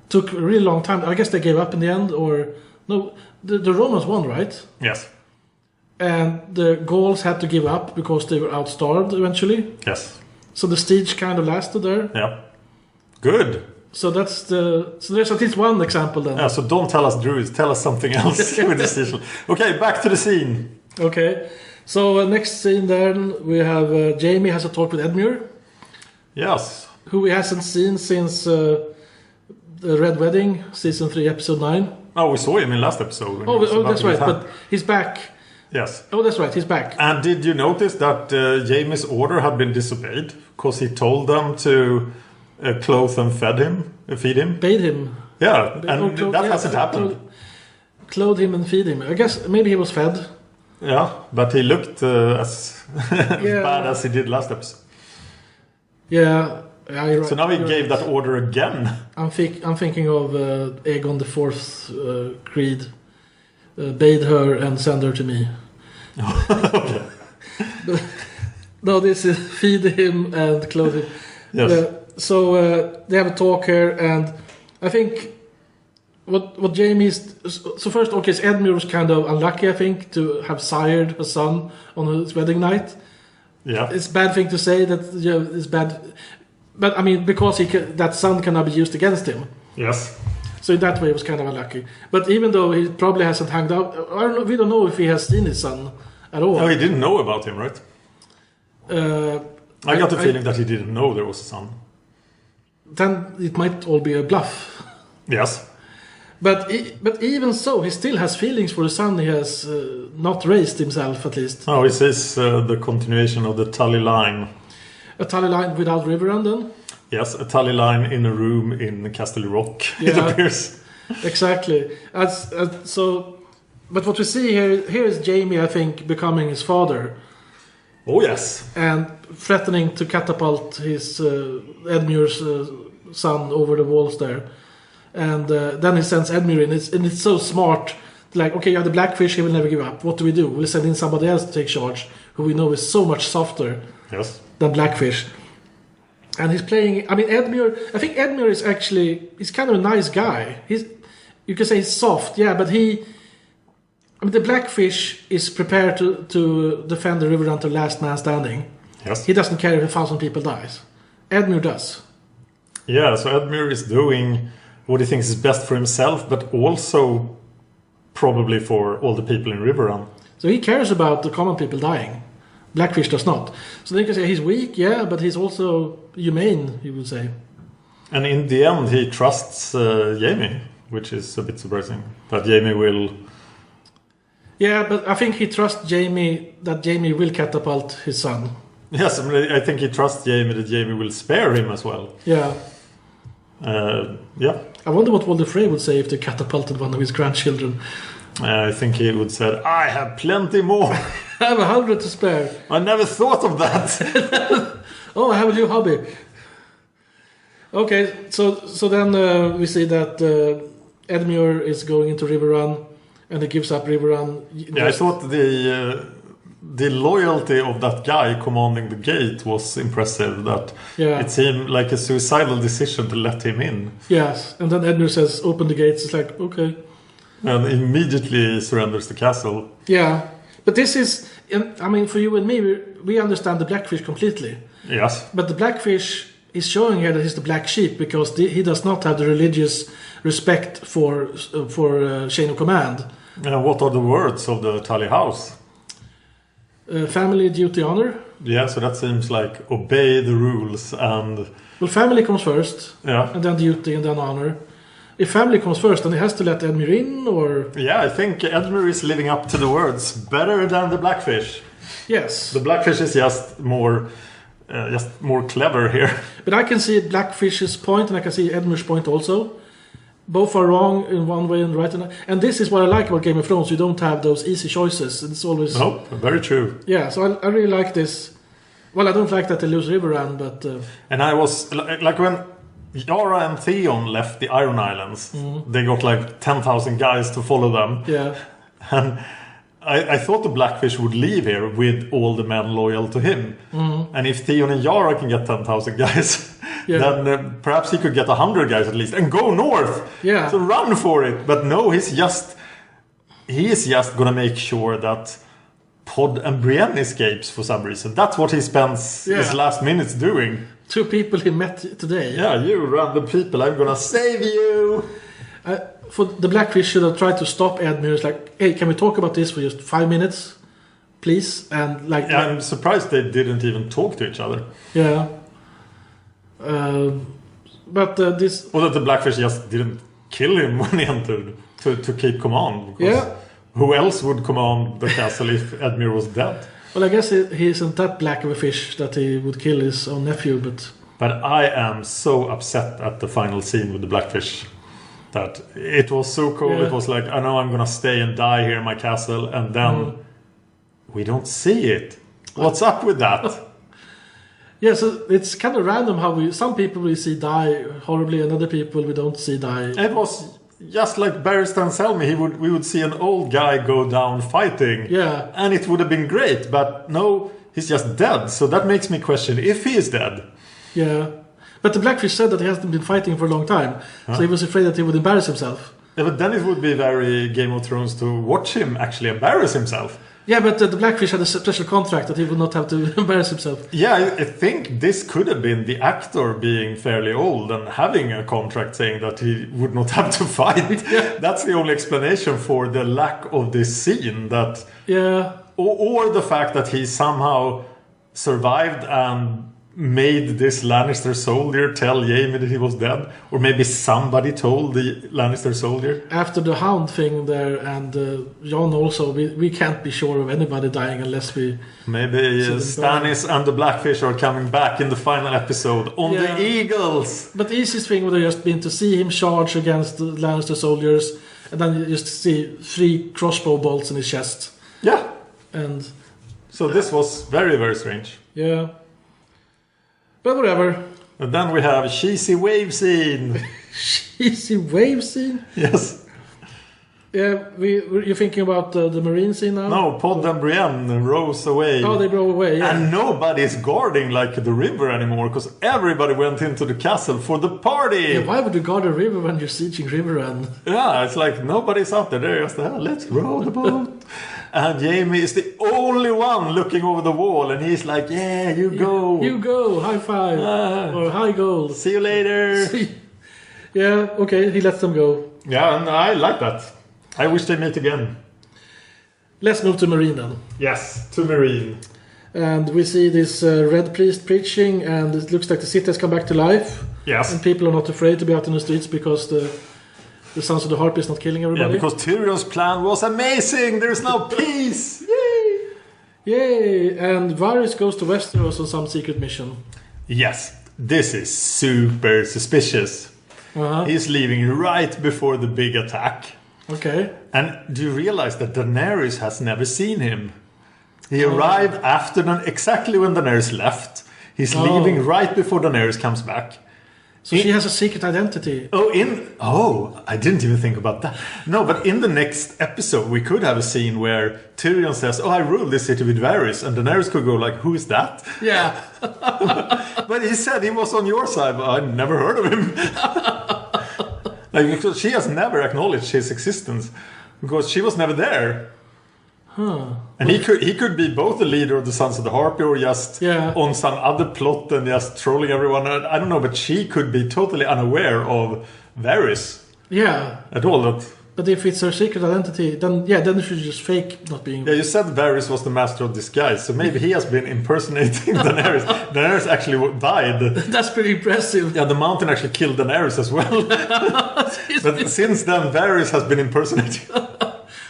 Speaker 3: took a really long time. I guess they gave up in the end, or no, the Romans won, right?
Speaker 2: Yes.
Speaker 3: And the Gauls had to give up because they were outstarved eventually.
Speaker 2: Yes.
Speaker 3: So the siege kind of lasted there.
Speaker 2: Yeah. Good.
Speaker 3: So there's at least one example then.
Speaker 2: Yeah, so don't tell us druids, tell us something else with this issue. Okay, back to the scene.
Speaker 3: Okay. So next scene then we have Jaime has a talk with Edmure.
Speaker 2: Yes.
Speaker 3: Who he hasn't seen since the Red Wedding, season 3, episode 9.
Speaker 2: Oh, we saw him in last episode.
Speaker 3: Oh, that's right, but he's back.
Speaker 2: Yes.
Speaker 3: Oh, that's right, he's back.
Speaker 2: And did you notice that Jaime's order had been disobeyed? Because he told them to clothe and feed him.
Speaker 3: Bathe him.
Speaker 2: Yeah, and that hasn't happened.
Speaker 3: Clothe him and feed him. I guess maybe he was fed.
Speaker 2: Yeah, but he looked as bad as he did last episode.
Speaker 3: Yeah.
Speaker 2: So now he gave that order again.
Speaker 3: I'm thinking of Aegon IV's creed. Bathe her and send her to me.
Speaker 2: Okay.
Speaker 3: No, this is feed him and clothe him.
Speaker 2: Yes.
Speaker 3: So they have a talk here, and I think what Jaime's... So first, okay, so Edmure was kind of unlucky, I think, to have sired a son on his wedding night.
Speaker 2: Yeah.
Speaker 3: It's a bad thing to say that it's bad... But, I mean, because that son cannot be used against him.
Speaker 2: Yes.
Speaker 3: So in that way, it was kind of unlucky. But even though he probably hasn't hanged out... we don't know if he has seen his son at all.
Speaker 2: No, he didn't know about him, right? I got the feeling that he didn't know there was a son.
Speaker 3: Then it might all be a bluff.
Speaker 2: Yes.
Speaker 3: But even so, he still has feelings for the son he has not raised himself, at least.
Speaker 2: Oh, he says the continuation of the Tully line.
Speaker 3: A Tully line without Riverrun, then?
Speaker 2: Yes, a Tully line in a room in Castle Rock, it
Speaker 3: Yeah.
Speaker 2: appears.
Speaker 3: Exactly. But what we see here is Jaime, I think, becoming his father.
Speaker 2: Oh, yes.
Speaker 3: And threatening to catapult his Edmure's son over the walls there. And then he sends Edmure in. It's so smart. Like, okay, you have the Blackfish, he will never give up. What do? We'll send in somebody else to take charge, who we know is so much softer
Speaker 2: Yes.
Speaker 3: than Blackfish. And he's playing... I mean, Edmure... I think Edmure is actually... He's kind of a nice guy. You can say he's soft, yeah, but he... I mean, the Blackfish is prepared to defend the Riverrun to last man standing.
Speaker 2: Yes.
Speaker 3: He doesn't care if 1,000 people dies. Edmure does.
Speaker 2: Yeah, so Edmure is doing what he thinks is best for himself, but also probably for all the people in Riverrun.
Speaker 3: So he cares about the common people dying. Blackfish does not. So then you can say he's weak, yeah, but he's also humane, you would say.
Speaker 2: And in the end, he trusts Jaime, which is a bit surprising. That Jaime will...
Speaker 3: Yeah, but I think he trusts Jaime, that Jaime will catapult his son.
Speaker 2: Yes, I think he trusts Jaime that Jaime will spare him as well.
Speaker 3: Yeah.
Speaker 2: Yeah.
Speaker 3: I wonder what Walder Frey would say if they catapulted one of his grandchildren.
Speaker 2: I think he would say, I have plenty more.
Speaker 3: I have 100 to spare.
Speaker 2: I never thought of that.
Speaker 3: Oh, I have a new hobby. Okay, so then we see that Edmure is going into Riverrun, and he gives up Riverrun.
Speaker 2: Yeah, I thought the loyalty of that guy commanding the gate was impressive. That it seemed like a suicidal decision to let him in.
Speaker 3: Yes, and then Edmure says, "Open the gates." It's like, okay,
Speaker 2: and immediately surrenders the castle.
Speaker 3: Yeah, but this is, I mean, for you and me, we understand the Blackfish completely.
Speaker 2: Yes,
Speaker 3: but the Blackfish is showing here that he's the black sheep because he does not have the religious respect for chain of command.
Speaker 2: And what are the words of the Tully house?
Speaker 3: Family, duty, honor.
Speaker 2: Yeah, so that seems like obey the rules and...
Speaker 3: Well, family comes first.
Speaker 2: Yeah.
Speaker 3: And then duty and then honor. If family comes first, then he has to let Edmure in, or...
Speaker 2: Yeah, I think Edmure is living up to the words better than the Blackfish.
Speaker 3: Yes.
Speaker 2: The Blackfish is just more clever here.
Speaker 3: But I can see Blackfish's point and I can see Edmure's point also. Both are wrong in one way and right. And this is what I like about Game of Thrones. You don't have those easy choices. It's always...
Speaker 2: No, very true.
Speaker 3: Yeah, so I really like this. Well, I don't like that they lose Riverrun, but...
Speaker 2: And I was... Like when Yara and Theon left the Iron Islands, they got like 10,000 guys to follow them.
Speaker 3: Yeah.
Speaker 2: And I thought the Blackfish would leave here with all the men loyal to him. And if Theon and Yara can get 10,000 guys, then perhaps he could get 100 guys at least and go north.
Speaker 3: Yeah.
Speaker 2: So run for it. But no, he is just gonna make sure that Pod and Brienne escapes for some reason. That's what he spends his last minutes doing.
Speaker 3: 2 people he met today.
Speaker 2: Yeah, you random people, I'm gonna save you.
Speaker 3: For the Blackfish should have tried to stop Edmure. It's like, hey, can we talk about this for just 5 minutes, please? And like,
Speaker 2: I'm surprised they didn't even talk to each other.
Speaker 3: Yeah. But this.
Speaker 2: Or that the Blackfish just didn't kill him when he entered to keep command. Because who else would command the castle if Edmure was dead?
Speaker 3: Well, I guess he isn't that black of a fish that he would kill his own nephew, but
Speaker 2: I am so upset at the final scene with the Blackfish. That it was so cool. It was like, I know I'm gonna stay and die here in my castle, and then we don't see it. What's up with that?
Speaker 3: Yeah, so it's kind of random how some people we see die horribly, and other people we don't see die.
Speaker 2: It was just like Barristan Selmy. We would see an old guy go down fighting.
Speaker 3: Yeah.
Speaker 2: And it would have been great, but no, he's just dead. So that makes me question if he is dead.
Speaker 3: Yeah. But the Blackfish said that he hasn't been fighting for a long time. So he was afraid that he would embarrass himself.
Speaker 2: Yeah, but then it would be very Game of Thrones to watch him actually embarrass himself.
Speaker 3: Yeah, but the Blackfish had a special contract that he would not have to embarrass himself.
Speaker 2: Yeah, I think this could have been the actor being fairly old and having a contract saying that he would not have to fight. That's the only explanation for the lack of this scene. That or the fact that he somehow survived and made this Lannister soldier tell Jaime that he was dead, or maybe somebody told the Lannister soldier.
Speaker 3: After the Hound thing there, and Jon also, we can't be sure of anybody dying unless we...
Speaker 2: Maybe Stannis and the Blackfish are coming back in the final episode on the Eagles.
Speaker 3: But the easiest thing would have just been to see him charge against the Lannister soldiers, and then you just see 3 crossbow bolts in his chest.
Speaker 2: Yeah.
Speaker 3: And
Speaker 2: so this was very, very strange.
Speaker 3: Yeah. But whatever.
Speaker 2: And then we have cheesy wave scene.
Speaker 3: Cheesy wave scene?
Speaker 2: Yes.
Speaker 3: Yeah, you're thinking about the marine scene now?
Speaker 2: No, Pod and Brienne rose away.
Speaker 3: Oh, they rose away, yeah.
Speaker 2: And nobody's guarding like the river anymore, because everybody went into the castle for the party.
Speaker 3: Yeah, why would you guard a river when you're sieging Riverrun?
Speaker 2: Yeah, it's like nobody's out there. They're just let's row the boat. And Jaime is the only one looking over the wall, and he's like, yeah, you go.
Speaker 3: You go, high five. Or high gold.
Speaker 2: See you later.
Speaker 3: Yeah, okay, he lets them go.
Speaker 2: Yeah, and I like that. I wish they meet again.
Speaker 3: Let's move to Marine then.
Speaker 2: Yes, to Marine.
Speaker 3: And we see this red priest preaching, and it looks like the city has come back to life.
Speaker 2: Yes.
Speaker 3: And people are not afraid to be out in the streets because the Sons of the Harpy is not killing everybody.
Speaker 2: Yeah, because Tyrion's plan was amazing. There's now peace.
Speaker 3: Yay! Yay! And Varys goes to Westeros on some secret mission.
Speaker 2: Yes, this is super suspicious. He's leaving right before the big attack.
Speaker 3: Okay.
Speaker 2: And do you realize that Daenerys has never seen him? He arrived after exactly when Daenerys left. He's leaving right before Daenerys comes back.
Speaker 3: So she has a secret identity.
Speaker 2: I didn't even think about that. No, but in the next episode we could have a scene where Tyrion says, I rule this city with Varys, and Daenerys could go like, who is that?
Speaker 3: Yeah.
Speaker 2: But he said he was on your side, but I never heard of him. Because she has never acknowledged his existence, because she was never there. And he could be both the leader of the Sons of the Harpy or just on some other plot and just trolling everyone. I don't know, but she could be totally unaware of Varys.
Speaker 3: Yeah.
Speaker 2: At all.
Speaker 3: But if it's her secret identity, then she should just fake not being...
Speaker 2: Yeah, you said Varys was the master of disguise, so maybe he has been impersonating Daenerys. Daenerys actually died.
Speaker 3: That's pretty impressive.
Speaker 2: Yeah, the mountain actually killed Daenerys as well. But since then, Varys has been impersonating.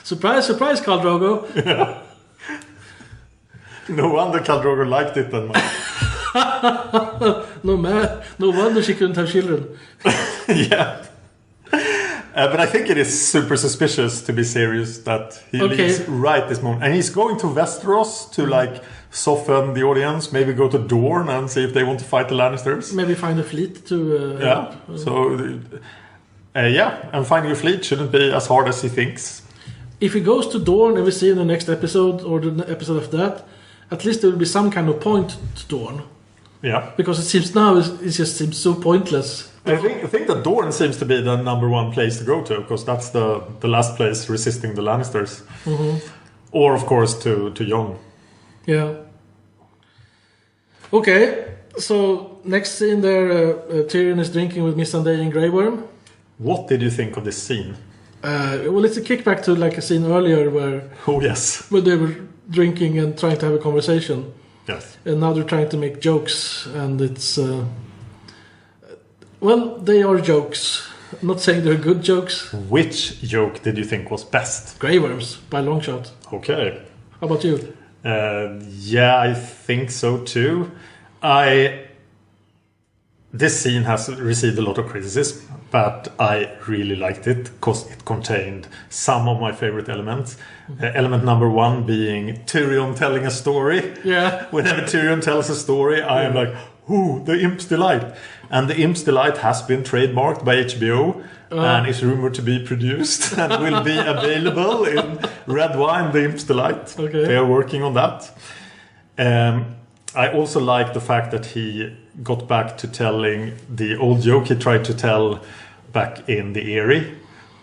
Speaker 3: Surprise, surprise, Khal Drogo.
Speaker 2: Yeah. No wonder Khal Drogo liked it that much.
Speaker 3: No wonder she couldn't have children.
Speaker 2: Yeah. But I think it is super suspicious, to be serious, that he leaves right this moment. And he's going to Westeros to soften the audience, maybe go to Dorne and see if they want to fight the Lannisters.
Speaker 3: Maybe find a fleet to help.
Speaker 2: And finding a fleet shouldn't be as hard as he thinks.
Speaker 3: if he goes to Dorne and we see in the next episode or the episode after that, at least there will be some kind of point to Dorne.
Speaker 2: Yeah.
Speaker 3: Because it seems now it just seems so pointless.
Speaker 2: I think that Dorne seems to be the number one place to go to, because that's the last place resisting the Lannisters.
Speaker 3: Mm-hmm.
Speaker 2: Or, of course, to Jon.
Speaker 3: Yeah. Okay, so next scene there, Tyrion is drinking with Missandei and Grey Worm.
Speaker 2: What did you think of this scene?
Speaker 3: Well, it's a kickback to like a scene earlier where...
Speaker 2: Oh, yes.
Speaker 3: Where they were drinking and trying to have a conversation.
Speaker 2: Yes.
Speaker 3: And now they're trying to make jokes, and it's... well, they are jokes. I'm not saying they're good jokes.
Speaker 2: Which joke did you think was best?
Speaker 3: Grey Worms, by a long shot.
Speaker 2: Okay.
Speaker 3: How about you?
Speaker 2: Yeah, I think so too. This scene has received a lot of criticism, but I really liked it because it contained some of my favorite elements. Element number one being Tyrion telling a story.
Speaker 3: Yeah.
Speaker 2: Whenever Tyrion tells a story, I am like, ooh, the Imp's Delight. And the Imp's Delight has been trademarked by HBO and is rumored to be produced and will be available in Red Wine, the Imp's Delight.
Speaker 3: Okay.
Speaker 2: They are working on that. I also like the fact that he got back to telling the old joke he tried to tell back in the Eyrie.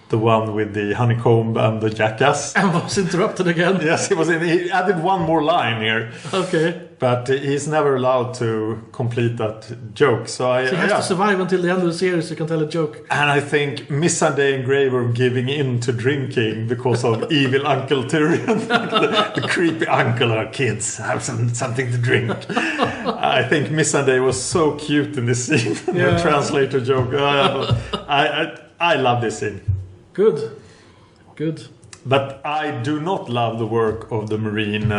Speaker 2: The one with the honeycomb and the jackass.
Speaker 3: And was interrupted again.
Speaker 2: Yes, he added one more line here.
Speaker 3: Okay.
Speaker 2: But he's never allowed to complete that joke. So
Speaker 3: he has to survive until the end of the series to can tell a joke.
Speaker 2: And I think Missandei and Grey were giving in to drinking because of evil Uncle Tyrion. the creepy uncle, kids, have something to drink. I think Missandei was so cute in this scene. The translator joke. I love this scene. Good. But I do not love the work of the Marine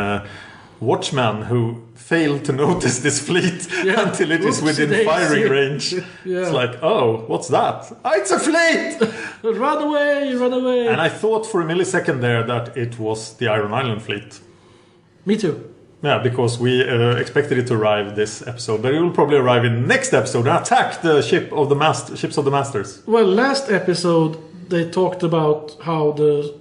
Speaker 2: watchman who failed to notice this fleet until it is within firing range. It's like, oh, what's that? Oh, it's a fleet!
Speaker 3: Run away!
Speaker 2: And I thought for a millisecond there that it was the Iron Island fleet.
Speaker 3: Me too.
Speaker 2: Yeah, because we expected it to arrive this episode, but it will probably arrive in the next episode and attack the ships of the Masters.
Speaker 3: Well, last episode they talked about how the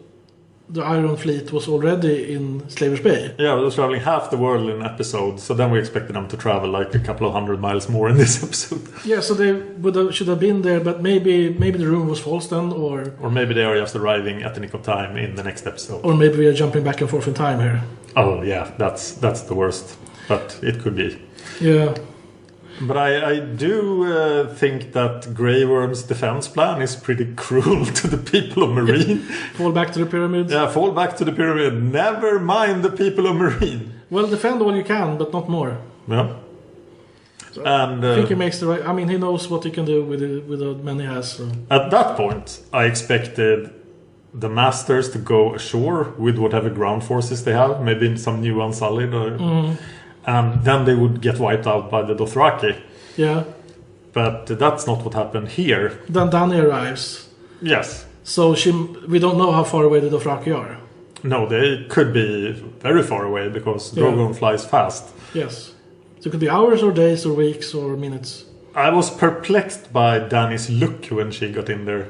Speaker 3: Iron Fleet was already in Slaver's Bay. Yeah,
Speaker 2: they were traveling half the world in an episode, so then we expected them to travel like a couple of 100 miles more in this episode.
Speaker 3: Yeah, so they should have been there, but maybe the rumor was false then, or
Speaker 2: maybe they are just arriving at the nick of time in the next episode.
Speaker 3: Or maybe we are jumping back and forth in time here.
Speaker 2: Oh yeah, that's the worst, but it could be.
Speaker 3: Yeah.
Speaker 2: But I do think that Grey Worm's defense plan is pretty cruel to the people of Marine.
Speaker 3: Fall back to the pyramid.
Speaker 2: Yeah, fall back to the pyramid. Never mind the people of Marine.
Speaker 3: Well, defend all you can, but not more.
Speaker 2: Yeah.
Speaker 3: So and I think he makes the right... I mean, he knows what he can do with the men he has. So.
Speaker 2: At that point, I expected the Masters to go ashore with whatever ground forces they have. Maybe some new Unsullied or... And then they would get wiped out by the Dothraki.
Speaker 3: Yeah.
Speaker 2: But that's not what happened here.
Speaker 3: Then Dany arrives.
Speaker 2: Yes.
Speaker 3: So we don't know how far away the Dothraki are.
Speaker 2: No, they could be very far away because Drogon flies fast.
Speaker 3: Yes. So it could be hours or days or weeks or minutes.
Speaker 2: I was perplexed by Dany's look when she got in there.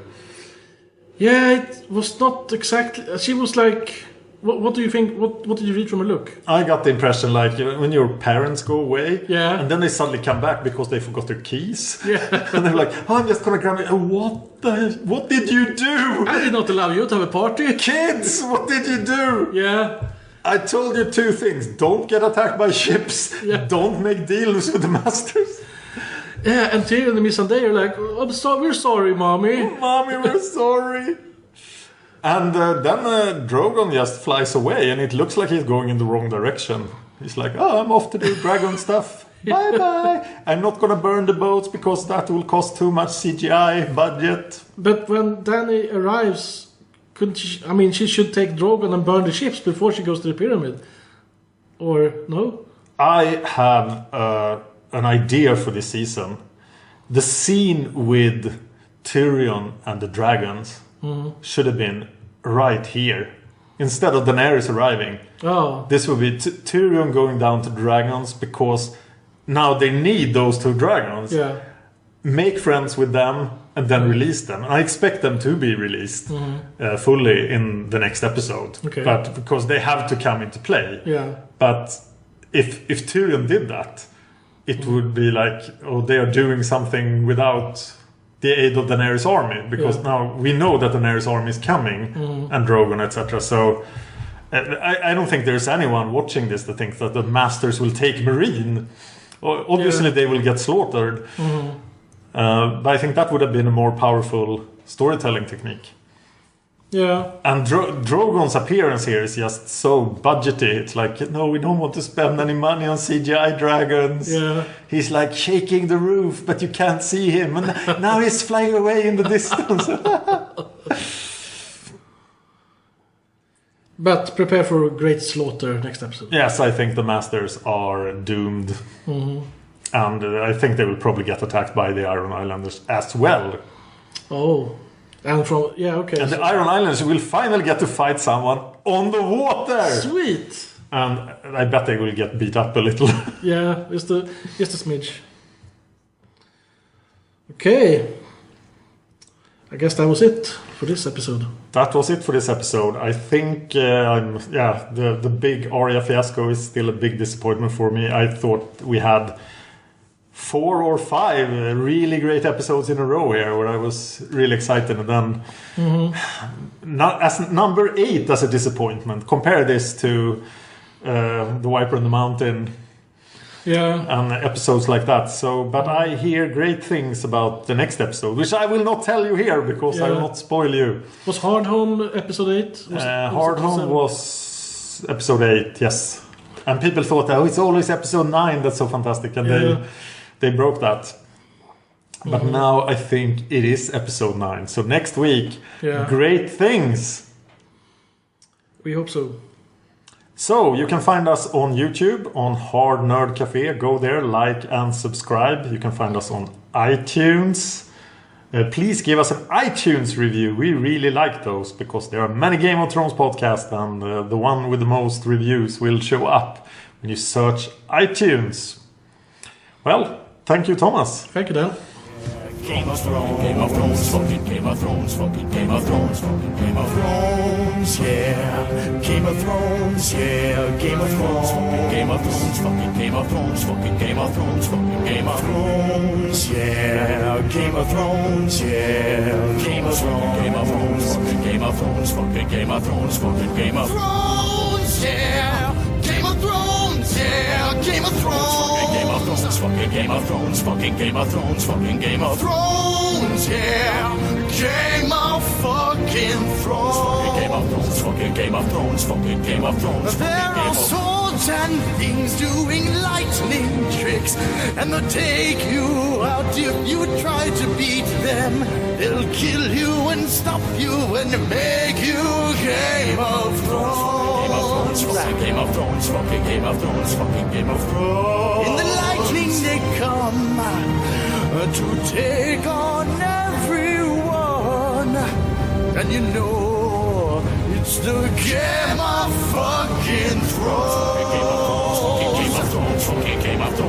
Speaker 3: Yeah, it was not exactly... She was like... What do you think? What did you read from her look?
Speaker 2: I got the impression like when your parents go away,
Speaker 3: and
Speaker 2: then they suddenly come back because they forgot their keys.
Speaker 3: Yeah,
Speaker 2: and they're like, "Oh, I'm just gonna grab it." What did you do?
Speaker 3: I did not allow you to have a party,
Speaker 2: kids. What did you do?
Speaker 3: Yeah,
Speaker 2: I told you two things: don't get attacked by ships. Don't make deals with the Masters.
Speaker 3: Yeah, and Tyrion and Missandei are like, "We're sorry, mommy.
Speaker 2: Oh, mommy, we're sorry." And then Drogon just flies away, and it looks like he's going in the wrong direction. He's like, "Oh, I'm off to do dragon stuff. Bye-bye. I'm not going to burn the boats because that will cost too much CGI budget."
Speaker 3: But when Dany arrives, she should take Drogon and burn the ships before she goes to the pyramid. Or, no?
Speaker 2: I have an idea for this season. The scene with Tyrion and the dragons should have been right here. Instead of Daenerys arriving.
Speaker 3: Oh.
Speaker 2: This would be Tyrion going down to dragons because now they need those two dragons.
Speaker 3: Yeah.
Speaker 2: make friends with them, and then release them. And I expect them to be released fully in the next episode.
Speaker 3: Okay.
Speaker 2: But because they have to come into play.
Speaker 3: Yeah.
Speaker 2: But if Tyrion did that, it would be like, oh, they are doing something without the aid of Daenerys' army, because now we know that Daenerys' army is coming, and Drogon, etc. So I don't think there's anyone watching this that thinks that the Masters will take Meereen. Obviously, they will get slaughtered, but I think that would have been a more powerful storytelling technique.
Speaker 3: Yeah.
Speaker 2: And Drogon's appearance here is just so budgety. It's like, no, we don't want to spend any money on CGI dragons.
Speaker 3: Yeah.
Speaker 2: He's like shaking the roof, but you can't see him. And now he's flying away in the distance.
Speaker 3: But prepare for a great slaughter next episode.
Speaker 2: Yes, I think the Masters are doomed. And I think they will probably get attacked by the Iron Islanders as well.
Speaker 3: Oh. And from... Yeah, okay.
Speaker 2: And the Iron Islanders will finally get to fight someone on the water.
Speaker 3: Sweet.
Speaker 2: And I bet they will get beat up a little.
Speaker 3: Yeah, just a smidge. Okay. I guess that was it for this episode.
Speaker 2: That was it for this episode. I think, the big Arya fiasco is still a big disappointment for me. I thought we had 4 or 5 really great episodes in a row here where I was really excited, and then as number 8 as a disappointment. Compare this to The Viper in the Mountain and episodes like that. So, but I hear great things about the next episode, which I will not tell you here because I will not spoil you.
Speaker 3: Was Hardhome episode 8?
Speaker 2: Hardhome was episode 8, yes. And people thought, oh, it's always episode 9 that's so fantastic, and they broke that. But now I think it is episode 9. So next week, great things.
Speaker 3: We hope so.
Speaker 2: So you can find us on YouTube, on Hard Nerd Cafe. Go there, like and subscribe. You can find us on iTunes. Please give us an iTunes review. We really like those because there are many Game of Thrones podcasts, and the one with the most reviews will show up when you search iTunes. Well, thank you, Thomas.
Speaker 3: Thank you, Dan.
Speaker 1: Game of Thrones, Game of Thrones, fucking Game of Thrones, fucking Game of Thrones, fucking Game of Thrones, yeah. Game of Thrones, yeah. Game of Thrones, fucking Game of Thrones, fucking Game of Thrones, fucking Game of Thrones, fucking Game of Thrones, yeah. Game of Thrones, yeah. Game of Thrones, Game of Thrones, fucking Game of Thrones, fucking Game of Thrones, fucking Game of Thrones, yeah. Game of Thrones, yeah. Game of Thrones, Game of Thrones, fucking Game of Thrones, fucking Game of Thrones, fucking Game of Thrones, yeah. Game of fucking Thrones, Game of Thrones, fucking Game of Thrones, fucking Game of Thrones. There are swords and things doing lightning tricks, and they'll take you out if you try to beat them. They'll kill you and stop you and make you Game of Thrones. Game of Thrones, fucking Game of Thrones, fucking Game of Thrones. In the lightning they come to take on everyone, and you know it's the Game of fucking Thrones. Game of Thrones, fucking Game of Thrones, fucking Game of Thrones.